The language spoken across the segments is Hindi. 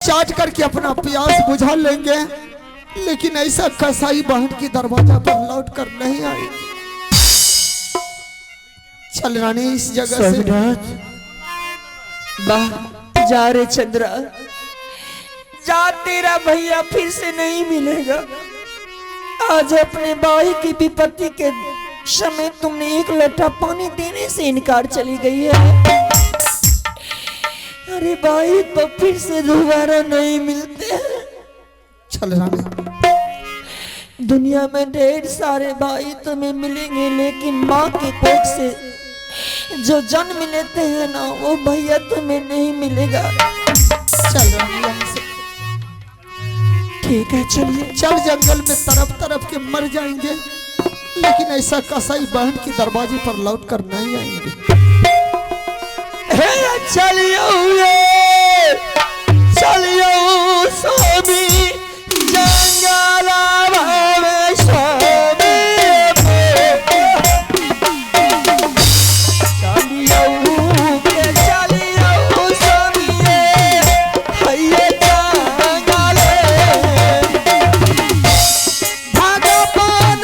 चाट करके अपना प्यास बुझा लेंगे, लेकिन ऐसा कसाई बहन की दरवाजा पर लौट कर नहीं आएगी। चल रानी इस जगह से। वाह जा रे चंद्रा, जा, तेरा भैया फिर से नहीं मिलेगा। आज अपने भाई की विपत्ति के समय तुमने एक लोटा पानी देने से इनकार चली गई है। अरे भाई तो फिर से दोबारा नहीं मिलते। चल रानी, दुनिया में ढेर सारे भाई तुम्हें मिलेंगे, लेकिन माँ के कोख से जो जन्म लेते हैं ना, वो भैया तुम्हें नहीं मिलेगा। चल रानी यहाँ से। ठीक है चलिए। चल जंगल में तरफ तरफ के मर जाएंगे, लेकिन ऐसा कसाई बहन की दरवाजे पर लौट कर नहीं आएंगे। चलिए चलिए स्वामी जंगला भावे स्वामी, चलिए स्वामी भैया जंगले भगवान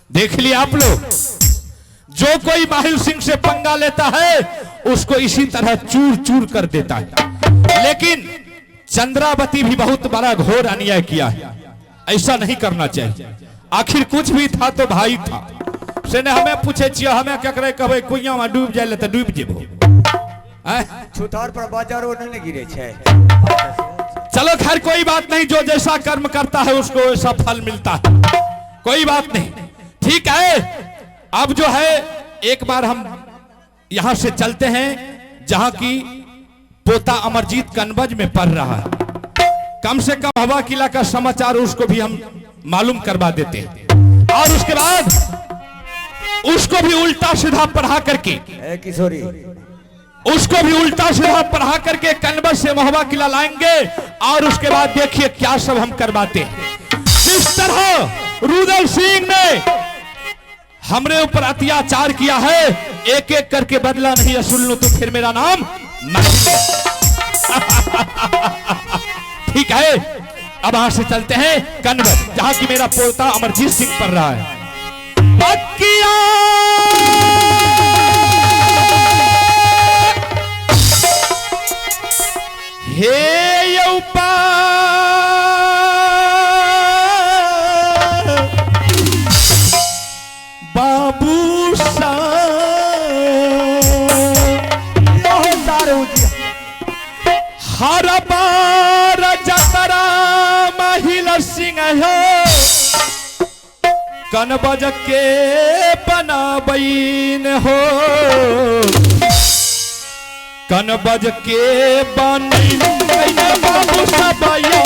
देख लिया आप लोग, जो कोई माहिल सिंह से पंगा लेता है उसको इसी तरह चूर चूर कर देता है। लेकिन चंद्रावती भी बहुत बड़ा घोर अन्याय किया है, ऐसा नहीं करना चाहिए। आखिर कुछ भी था तो भाई था से ने हमें पूछे छिए, हमें क्या करे कहबे कुइया में डूब जाए तो डूब जेबो। छुतार पर बाजारो नहीं गिरे छे। चलो खैर कोई बात नहीं, जो जैसा कर्म करता है उसको वैसा फल मिलता है, कोई बात नहीं, ठीक है। अब जो है एक बार हम यहां से चलते हैं जहां की पोता अमरजीत कनबज में पढ़ रहा है। कम से कम हवा किला का समाचार उसको भी हम मालूम करवा देते हैं, और उसके बाद उसको भी उल्टा सीधा पढ़ा करके किशोरी उसको भी उल्टा सीधा पढ़ा करके कनबज से महुआ किला लाएंगे, और उसके बाद देखिए क्या सब हम करवाते हैं। जिस तरह रुदल सिंह ने हमरे ऊपर अत्याचार किया है, एक एक करके बदला नहीं सुन लो तो फिर मेरा नाम ठीक है। अब यहां से चलते हैं कनबज, जहां की मेरा पोता अमरजीत सिंह पढ़ रहा है। हे यौपा बाबू हर बार जतरा महिला सिंह है, कनबज के बना बईन हो। कनबज के बनैले बाबू सबैया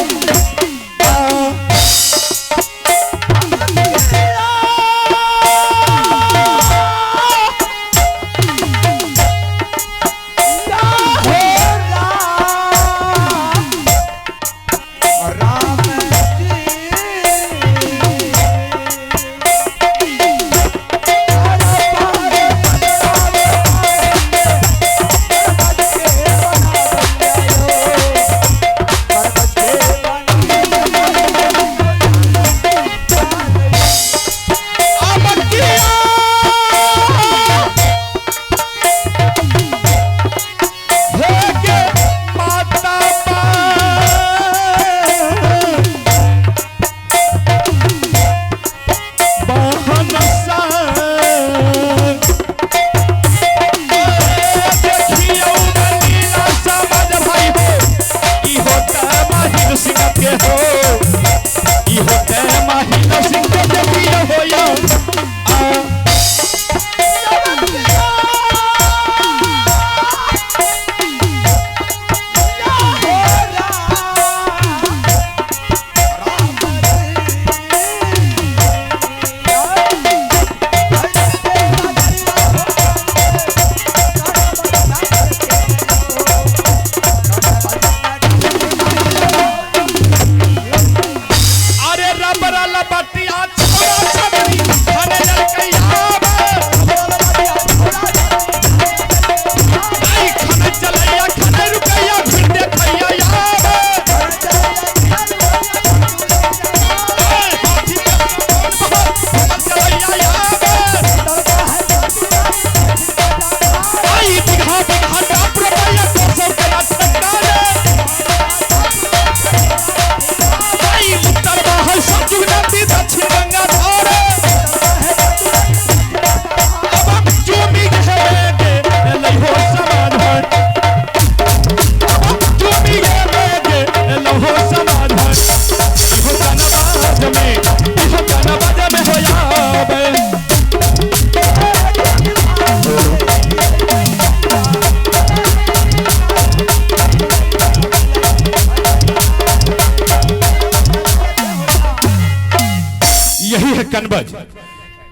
कनबज।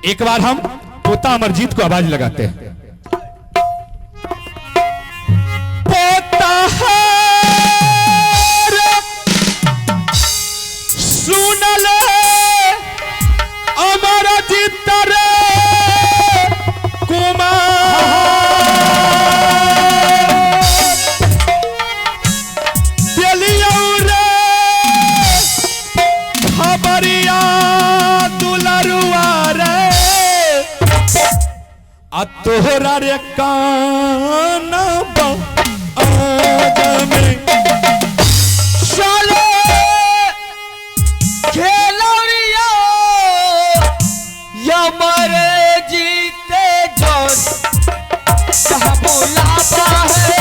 एक बार हम पोता अमरजीत को आवाज लगाते हैं। पोता सुन ले अमरजीत रे तोहरा रे कान में चले खेलौरिया यमरे जीते जोन कहाँ बुलावा है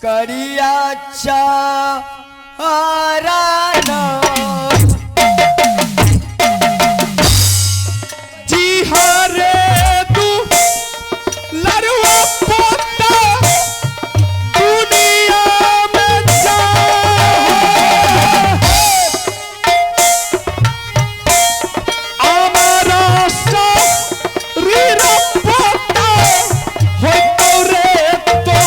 करिया चाराना जी हरे तू लड़वा पोता दुनिया में जा हमारा शरीर पोता हो रे तो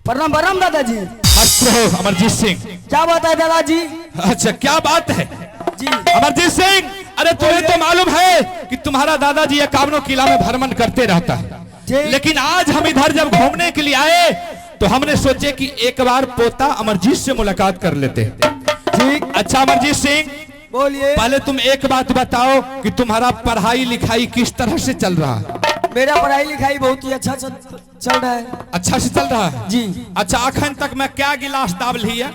प्रणाम प्रणाम दादाजी। मस्त रहो अमरजीत सिंह। क्या बात है दादाजी? अच्छा क्या बात है जी अमरजीत सिंह? अरे तुम्हें तो मालूम है कि तुम्हारा दादाजी एकावनों किला में भ्रमण करते रहता है, लेकिन आज हम इधर जब घूमने के लिए आए तो हमने सोचे कि एक बार पोता अमरजीत से मुलाकात कर लेते हैं। ठीक। अच्छा अमरजीत सिंह बोलिए। पहले तुम एक बात बताओ कि तुम्हारा पढ़ाई लिखाई किस तरह से चल रहा है? मेरा पढ़ाई लिखाई बहुत ही अच्छा चल रहा है। अच्छा से चल रहा है जी। अच्छा अखन तक मैं क्या गिलास दाब ली है?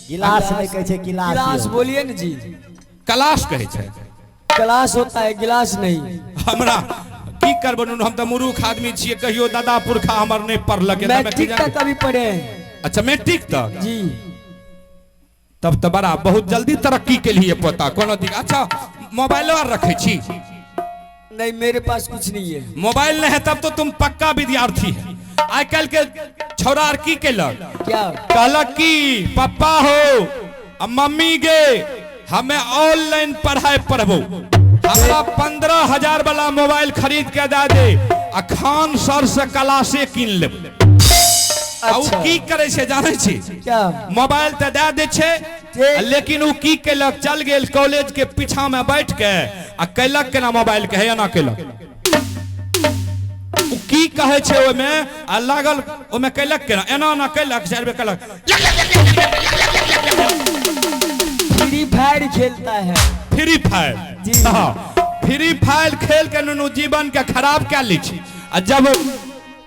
गिलास नहीं कहे छे, गिलास गिलास बोलिए ना जी। कलाश कहे छे। क्लास होता है गिलास नहीं। हमरा की करबो, हम तो मूर्ख आदमी छिए, कहियो दादा पुरखा हमर नहीं पढ़लक। मैट्रिक तक कभी पढ़े हैं। अच्छा मैट्रिक तक? जी। तब तो बड़ा बहुत जल्दी तरक्की के लिए पोता कोनो दिक्कत। अच्छा मोबाइल रखे छी? नहीं मेरे पास कुछ नहीं है। मोबाइल नहीं है तब तो तुम पक्का विद्यार्थी है। आज कल के छोरा आर की केलक, क्या कहलक कि पापा हो अब मम्मी गे हमें ऑनलाइन पढ़ाई पढ़बो, हमरा 15,000 वाला मोबाइल खरीद के दे दे आ खान सर से क्लासे कीन लेब। अच्छा। की करे छे जाने छी? क्या? मोबाइल तो दे दे छे, लेकिन वो की केलक चल गेल कॉलेज के पीछा में बैठ के आ कैलक केना मोबाइल के है ना केलक की कहे छे ओय में आ लागल ओय में कैलक केना एना ना कैलक 4 रुपए कैलक फ्री फायर खेलता है। फ्री फायर जी। हाँ फ्री फायर खेल के नुनू जीवन के खराब क्या ली छी। आ जब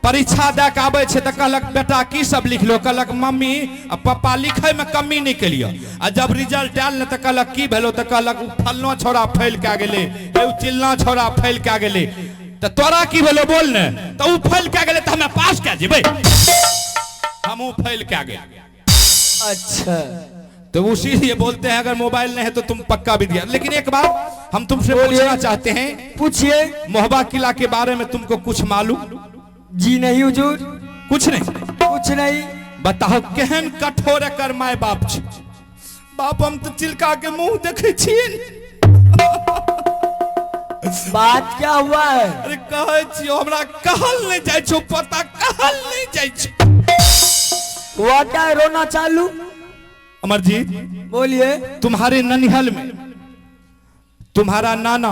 परीक्षा दे के आबे छे त कहलक बेटा की सब लिख लो, कहलक मम्मी आ पापा लिखे में कमी नहीं केलियो। आ जब रिजल्ट आयल न त कहलक की भेलो, त कहलक फलना छोरा फेल के गेले, ए चिल्ला छोरा फेल के गेले, त तोरा की भेलो बोल ने, त उ फेल के गेले त हमें पास के जेबै, हमहू फेल के गेल। अच्छा तो उसी लिए बोलते हैं अगर मोबाइल नहीं है तो तुम पक्का विद्यार्थी। लेकिन एक बात हम तुमसे पूछना चाहते हैं, पूछिए। मोहबा किला के बारे में तुमको कुछ मालूम? जी नहीं हुजूर। कुछ नहीं? कुछ नहीं। बताओ केहन कठोर कर माय बाप छी। बाप हम तो चिलका के मुंह देखे छिए। बात क्या हुआ है? अरे कहे छियो हमरा कहल नहीं जाय छो, पता कहल नहीं जाय छो। हुआ क्या है? रोना चालू? अमरजीत बोलिए। तुम्हारे ननिहल में तुम्हारा नाना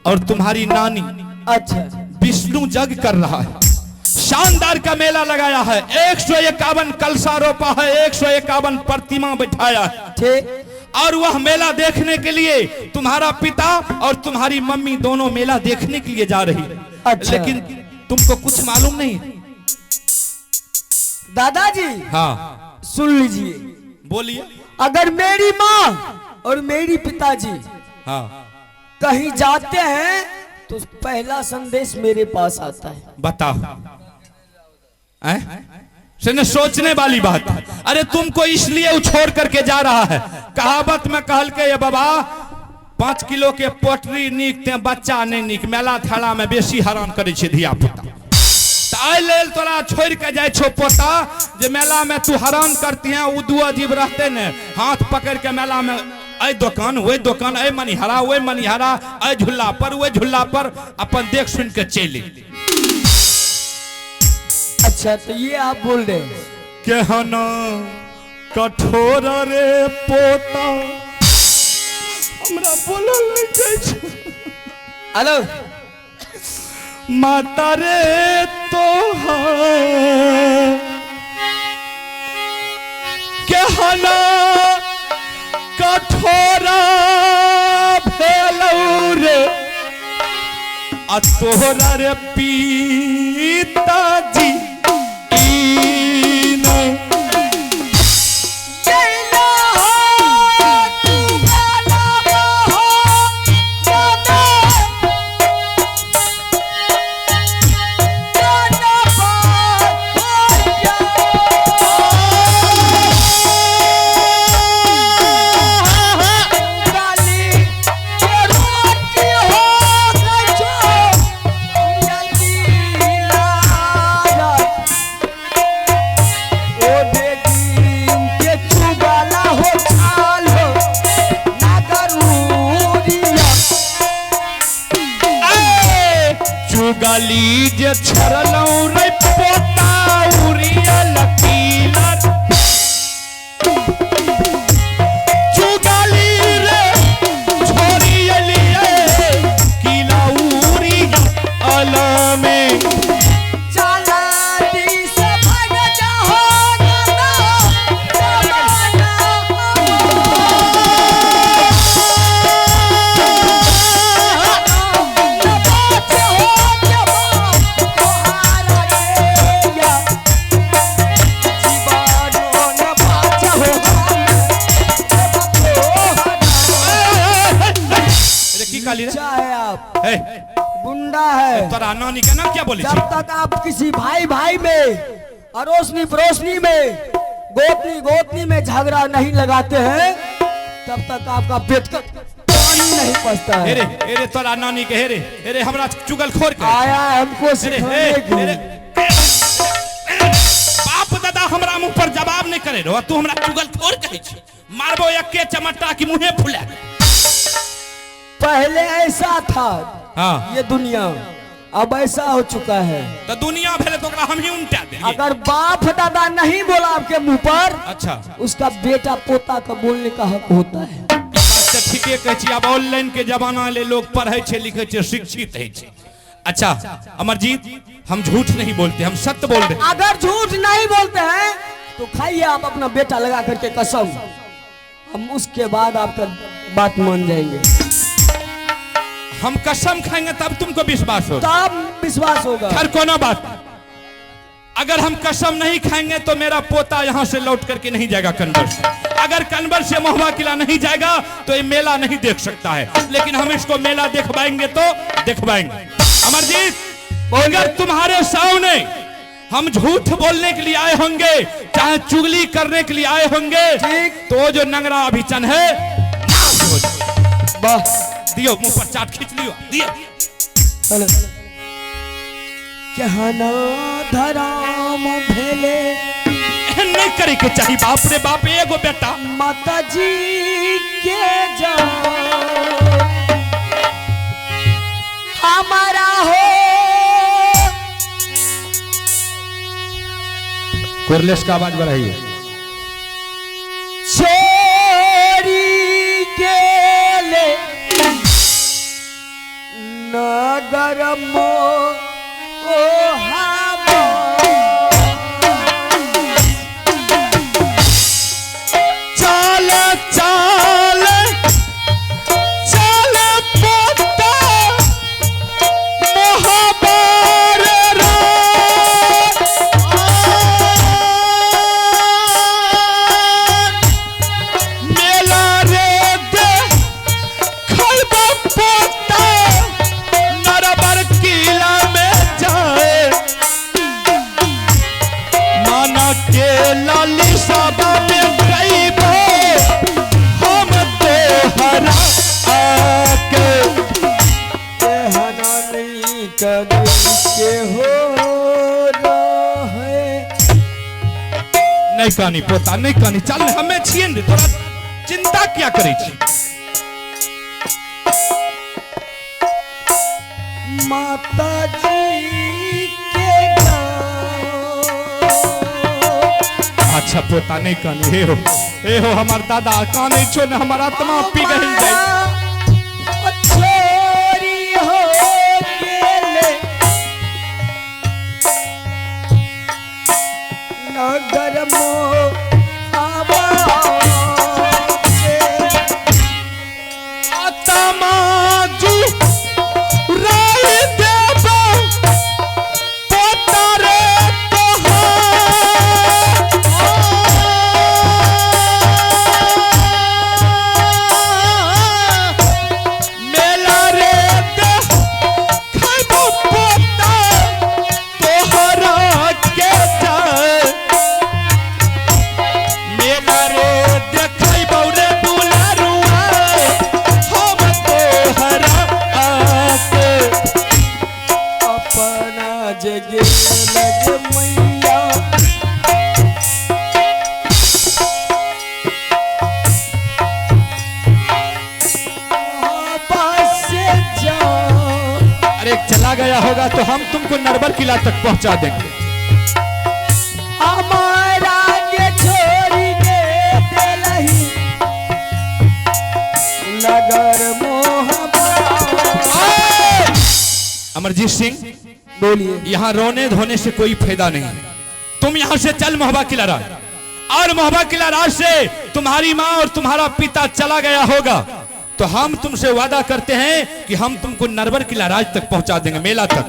और तुम्हारी नानी अच्छा विष्णु जग कर रहा है, शानदार का मेला लगाया है, 151 कलशा रोपा है, 151 प्रतिमा बिठाया है। ठीक। और वह मेला देखने के लिए तुम्हारा पिता और तुम्हारी मम्मी दोनों मेला देखने के लिए जा रही है। अच्छा। लेकिन तुमको कुछ मालूम नहीं? दादाजी हाँ सुन लीजिए, बोलिए। अगर मेरी माँ और मेरी पिताजी हाँ कहीं जाते हैं तो पहला संदेश मेरे पास आता है। बताओ। सुनने सोचने वाली बात है। अरे तुमको इसलिए छोड़ करके जा रहा है। कहावत में कहल के ये बाबा 5 किलो के पोटरी नीक ते बच्चा नहीं नीक, मेला थाला में बेसी हैरान करे छे धिया पुता। आई लेल तोरा छोड़ के जाय छो पोता, जे मेला में तू हैरान करती है उ दू अजीब रहते ने, हाथ पकड़ के मेला में ऐ दुकान वे दुकान, ऐ मनिहारा वे मनिहारा, ऐ झूला पर वे झूला पर, अपन देख सुन के चले। अच्छा तो ये आप बोल रहे हैं केहना कठोर रे पोता, हमरा बोलल नहीं जाय छे। हेलो माता रे तो केहना कठोरा भेलौ रे, आ तोहरा रे पिताजी तोरा नानी का नाम क्या बोले जब तक आप किसी भाई भाई में अड़ोसनी पड़ोसनी में गोतनी गोतनी में झगड़ा नहीं लगाते हैं तब तक आपका पेट का पानी नहीं पचता है। हेरे हेरे तोरा नानी के हेरे हेरे हमरा चुगलखोर के आया हमको सिखाने के लिए। बाप दादा हमरा मुंह पर जवाब नहीं करे रो तू हमरा चुगलखोर कहै छी मारबो एके चमट्टा की मुंहे फुला। पहले ऐसा था हाँ ये दुनिया अब ऐसा हो चुका है। तो दुनिया भेले तो ओकरा हम ही उल्टा देंगे। अगर बाप दादा नहीं बोला आपके मुंह पर अच्छा उसका बेटा पोता का बोलने का हक होता है। बात ठीके कहै छी। अब ऑनलाइन के जमाना ले लोग पढ़े छे लिखे छे शिक्षित है छे। अच्छा अमरजीत हम झूठ नहीं बोलते हम सत्य बोल रहे हैं। अगर झूठ नहीं बोलते हैं तो खाइए आप अपना बेटा लगा करके कसम हम उसके बाद आपका बात मान जाएंगे। हम कसम खाएंगे तब तुमको विश्वास होगा तब विश्वास होगा। हर कोनो बात। अगर हम कसम नहीं खाएंगे तो मेरा पोता यहाँ से लौट करके नहीं जाएगा कन्वर से। अगर कन्वर से महुआ किला नहीं जाएगा तो ये मेला नहीं देख सकता है। लेकिन हम इसको मेला देखवाएंगे तो देखवाएंगे। अमरजीत अगर तुम्हारे सामने हम झूठ बोलने के लिए आए होंगे चाहे चुगली करने के लिए आए होंगे तो जो नंगरा अभिचन है बस दियो मुंह पर चाट खींच लियो दियो। कहना धराम भेले नहीं करे के चाहिए बाप रे बाप एगो बेटा माता जी के जान हमारा हो कुरलेस का आवाज बढ़ाइए। छोरी गेले नगर मो ओ चाल चाल चाल पोता मोहब्बर रा मेला रे दे खलबा पोता नरबर किला में जाए माना के लाली साबा में गईबो हम तो हरा आके कहना नहीं कभी के हो रहे। नहीं कहानी पोता नहीं कहानी चल हमें छिए ने तोरा चिंता क्या करे छी। माता जी के अच्छा पोता नहीं कहानी हे हो हमार दादा काने छो ने हमार आत्मा पिघल जाए। छोरी हो गेले नगर मो तमाजू राय देबो पोता रे मेला रे दे खैबो पोता तोहरा के जाए मेला रे देखैबो रे दुलारुआ हम तोहरा आके अपना जगे लग मैया वापस जाओ। अरे चला गया होगा तो हम तुमको नरबर किला तक पहुंचा देंगे। हमारा के छोरी के दिलही नगर अमरजीत सिंह बोलिए। यहाँ रोने धोने से कोई फायदा नहीं है। तुम यहाँ से चल महुआ किला राज और महुआ किला राज से तुम्हारी माँ और तुम्हारा पिता चला गया होगा तो हम तुमसे वादा करते हैं कि हम तुमको नरबर किला राज तक पहुंचा देंगे मेला तक।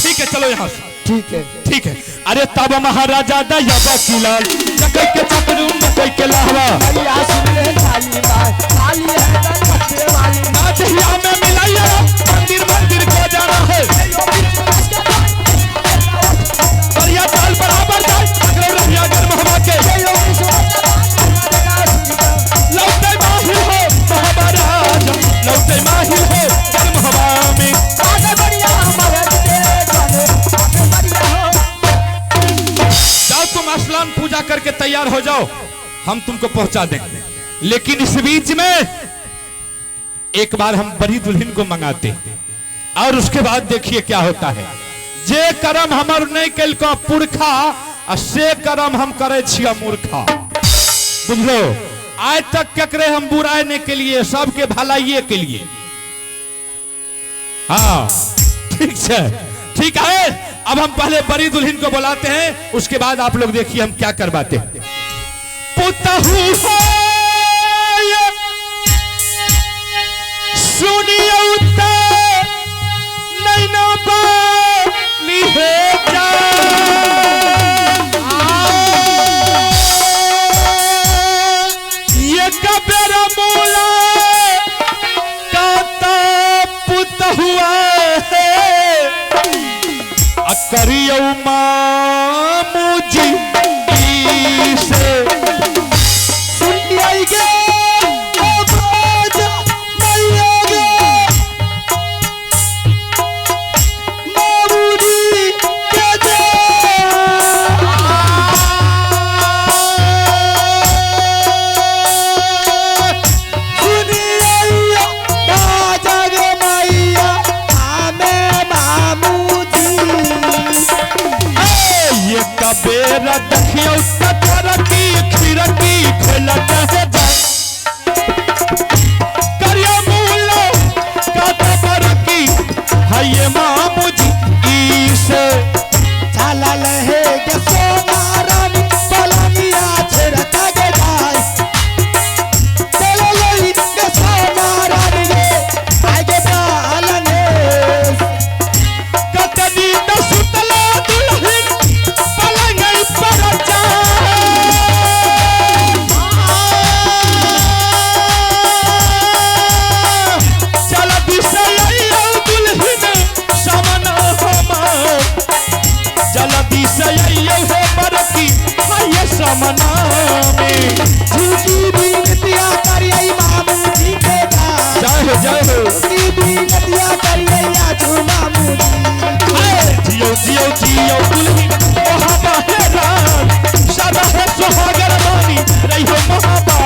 ठीक है चलो यहाँ से। ठीक है ठीक है। अरे तब महाराजा दयाबा किला चकै के चकरू मकै के लहवा भैया सुन ले खाली बात खाली है दल पत्ते वाली नाच हिया में मिलाइया मंदिर मंदिर को जाना है। पूजा करके तैयार हो जाओ, हम तुमको पहुंचा देंगे। लेकिन इस बीच में एक बार हम बड़ी दुल्हन को मंगाते हैं और उसके बाद देखिए क्या होता है। जे कर्म हमार नहीं कल को पुरखा और से कर्म हम करे छिया मूर्खा, बुझलो। आज तक केकरे हम बुराने के लिए, सबके भलाइये के लिए। हाँ ठीक है, ठीक है। अब हम पहले बड़ी दुल्हन को बुलाते हैं, उसके बाद आप लोग देखिए हम क्या करवाते हैं। पुतहु हो सुनियो नैना बाली है जा, ये कबेरा मोला काता पुतहुआ है, करियो मामूजी से सुनिएगा बेरा देखियो तरकी खिरकी खेलत है जा, करिया मूलो का तरकी है ये मामूजी से चला लहे के सोनारन पलनिया छिड़का के जाए, चला लहे के सोनारन ये आगे पालने कतनी न सुतला दुल्हन पलंग पर जा, चला दिसैया दुल्हन समना हमार, चला दिसैया है बरकी है समना में, झूठी बीनतिया करिए मामूजी के जा, जय हो जय हो। झूठी बीनतिया करिए आजू मामूजी, जियो जियो जियो दुल्हन महाबा है रान, सदा है सुहागर रानी रही हो महाबा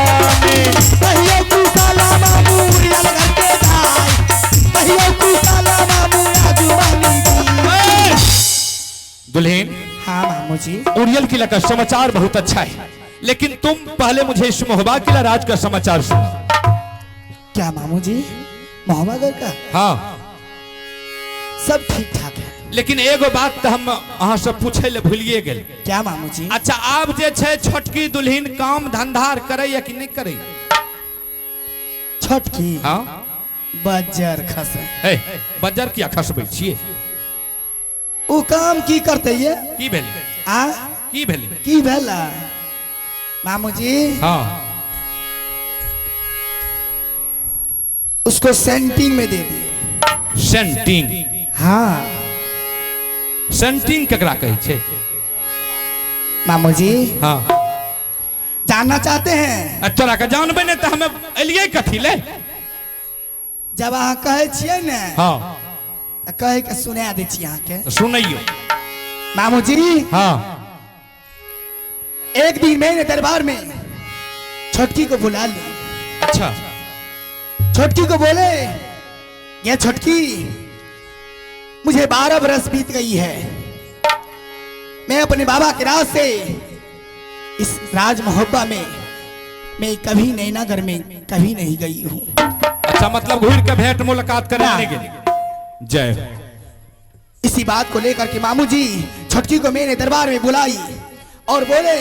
में, कहियो तू साला मामू रियल घर के जाए, कहियो तू साला मामू आजू मामी। दुल्हन हाँ मामू जी। उड़ियल किला का समाचार बहुत अच्छा है, लेकिन तुम पहले मुझे इस महोबा किला राज का समाचार सुनो। क्या मामू जी, मोहम्मद का हाँ, सब ठीक ठाक है, लेकिन एगो बात तो हम अहाँ से पूछे ले भूलिए गए। क्या मामू जी? अच्छा, आप जे छे छोटकी दुल्हन काम धंधा करे या कि नहीं करे? छोटकी हाँ बजर खसे, ए बजर किया खसबै छिए? वो काम की करते ये? की भेल? आ की भेल? की भेला मामू जी? हाँ, उसको सेंटिंग में दे दिए। सेंटिंग? हाँ सेंटिंग केकरा कहे छे? मामू जी हाँ, जानना चाहते हैं? तोरा का जानबे ने तो हमें एलिए कथी ले? जब अहाँ कहे छिए ने, हाँ तो कहे के सुना दे छी अहाँ के। सुनइयो। मामू जी हाँ, एक दिन मैंने दरबार में छोटकी को बुला ली। अच्छा, छोटकी को बोले, ये छोटकी मुझे 12 बरस बीत गई है, मैं अपने बाबा के राज से इस राज मोहब्बा में मैं कभी नैनागढ़ में कभी नहीं गई हूँ। अच्छा, मतलब घूर के भेंट मुलाकात करने नहीं गए? जय हो। इसी बात को लेकर के मामू जी छोटकी को मैंने दरबार में बुलाई और बोले,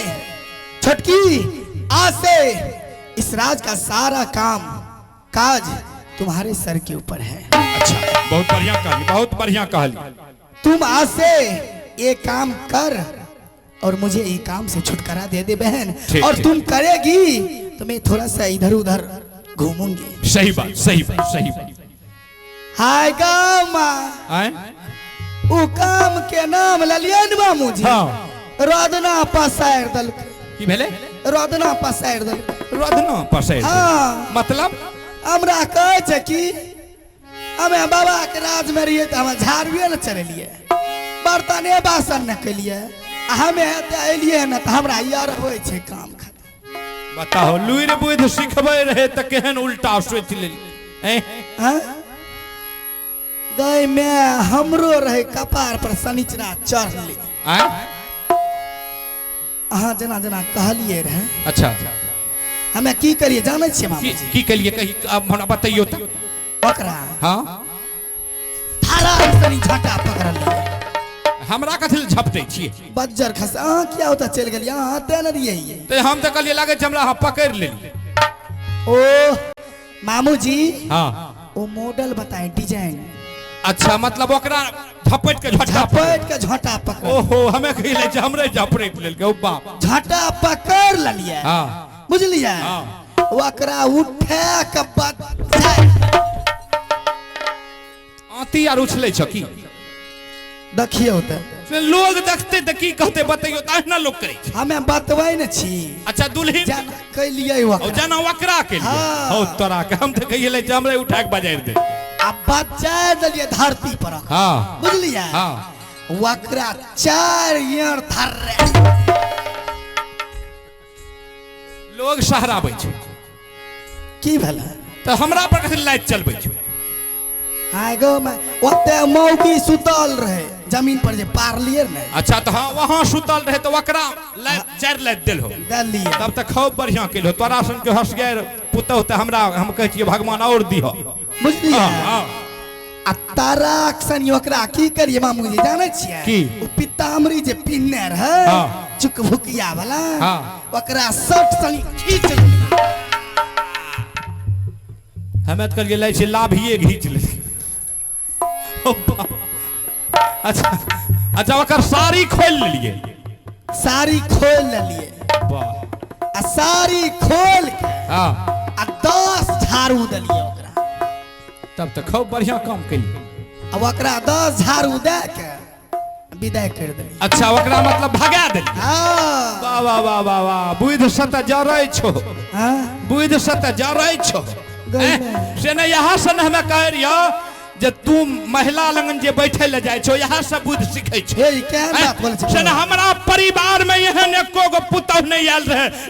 छोटकी आज से इस राज का सारा काम काज तुम्हारे सर के ऊपर है। अच्छा, बहुत बढ़िया कहली, बहुत बढ़िया कहली। तुम आज से ये काम कर और मुझे ये काम से छुटकारा दे दे बहन, ठीक, और ठीक। तुम करेगी तो मैं थोड़ा सा इधर उधर घूमूंगी। सही बात, सही बात, सही बात। हाय गामा आए? वो काम के नाम ललियन मामू जी। हाँ, रोदना पसार दल, की भेले? रोदना पसार दल। रोदना पसैर। हाँ, मतलब? हमरा कहे छे कि हमें बाबा के राज में रहिए तो हम झाड़ुए न चढ़लिए, बर्तने बासन न कलिए, हमे एलिए ना तो हमरा यार होय छै काम खातिर। बताओ लुइर बुध सिखबे रहे त केहन उल्टा सोच लेली हैं? हाँ? गई मैं हमरो रहे कपार पर शनिचरा चढ़ली। हैं? अहाँ जना जना कहलिए रहे अच्छा हमे की करिए जाने छियै मामा जी? की कलिए कही अब हमरा बताइयो त। ओकरा हां थारा सनी झटा पकड़ लिए हमरा कथि ल झपटै छियै? बज्जर खस अहाँ किया होता चल गेलिए अहाँ ते न रहिए ये। ते हम त कहलिए लागे छै हमरा हां पकड़ लेली। ओ मामू जी हां वो मॉडल बताए डिजाइन अच्छा मतलब ओकरा झपट के झटा झपट के झटा पकड़। ओहो हमें कहिले छै हमरे झपट लेलकै ओ बाप। झटा पकड़ ललिए हां बुझलिए हां ओकरा उठे के बाद आंती आर उछलै छ की? देखिए होते से लोग देखते त की कहते बताइयो त अहिना लोग करे छै। हमें बतबै न छी अच्छा दुल्हन जाना कैलिए ओ ओकरा जना वकरा के लिए हाँ। हो तोरा के हम त कहिले छै हमरे उठा के बजाय दे। आ बच्चा दलिए धरती पर हां बुझलिए हां वकरा 4 यार धर लोग सहराबै छै की भेला त हमरा पर कथि लाइट चलबै छै? हां गो में ओते मौगी सुतल रहे जमीन पर जे पारलिए ने अच्छा तो हाँ वहां सुतल रहे तो वकरा लाइट 4 लाइट देल हो दलिए तब तक खूब बढ़िया केल हो। तोरा सन के हंस गए पुतौ त हमरा हम कहै छियै भगवान और दिह। बुझलिए हां आ ताराक सनी ओकरा की करिए मामू जी जाने छियै? की? ओ पीताम्बरी जे पिन्ने रहे हाँ। चुकभुकिया वाला हाँ। ओकरा शर्ट सनी खींच लेलिए। हमें त कहलिए लै छै लाभिए घींच ले। अच्छा अच्छा ओकर साड़ी खोल लेलिए। साड़ी खोल लेलिए वाह आ साड़ी खोल के हां आ 10 झाड़ू देलिए ओकरा। तब तक खूब बढ़िया काम केलिए। अब ओकरा 10 झाड़ू दे के विदाई कर देलिए। अच्छा ओकरा मतलब भगा देलिए। हाँ वाह वाह वाह वाह वाह बुध से त जरै छो हाँ बुध से त जरै छो। गई से ने यहाँ से हमें कह रियो जे तू महिला लगन जे बैठे ले जाय छो यहाँ से बुध सीखे छो। हे क्या बात बोले से ने हमरा परिवार में एहन एको गो पुतौ नहीं आयल रहे